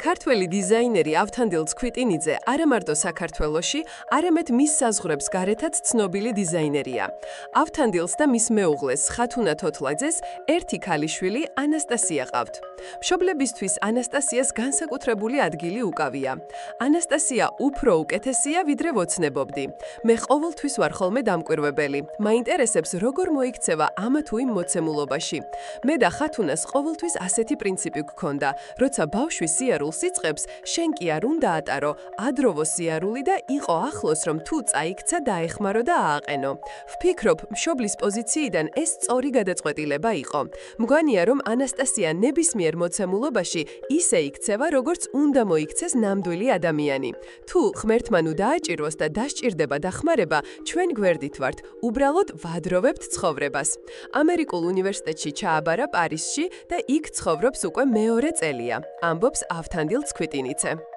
ქართველი დიზაინერი ავთანდილ ცქვიტინიძე არა მარტო საქართველოში, არამედ მის საზღვრებს გარეთაც ცნობილი დიზაინერია. ავთანდილს და მის მეუღლეს ხათუნა თოთლაძეს ერთი ქალიშვილი ანასტასია ყავთ. მშობლებისთვის ანასტასიას განსაკუთრებული ადგილი უკავია. ანასტასია უფრო უკეთესია, ვიდრე ვოცნებობდი. მე ყოველთვის ვარ ხოლმე დამკვირვებელი. მაინტერესებს, როგორ მოიქცევა ამა თუ იმ მოცემულობაში. მე და ხათუნას ყოველთვის ასეთი პრინციპი გქონდა, როცა ბავშვი სიარულს იწყებს, შენ კი არ უნდა ატარო, ადროვო სიარული და იყო ახლოს, რომ თუ წაიქცა დაეხმარო და ააყენო. ვფიქრობ, მშობლის პოზიციიდან ეს სწორი გადაწყვეტილება იყო. მგონია, რომ ანასტასია ნებისმიერ მოცემულობაში ისე იქცევა, როგორც უნდა მოიქცეს ნამდვილი ადამიანი. თუ ღმერთმა ნუ დააჭიროს და დასჭირდება დახმარება, ჩვენ გვერდით ვართ, უბრალოდ ვადროვებთ ცხოვრებას. ამერიკულ უნივერსიტეტში ჩააბარა პარიზში და იქ ცხოვრობს უკვე მეორე წელია. ამბობს ავთანდილ ცქვიტინიძე.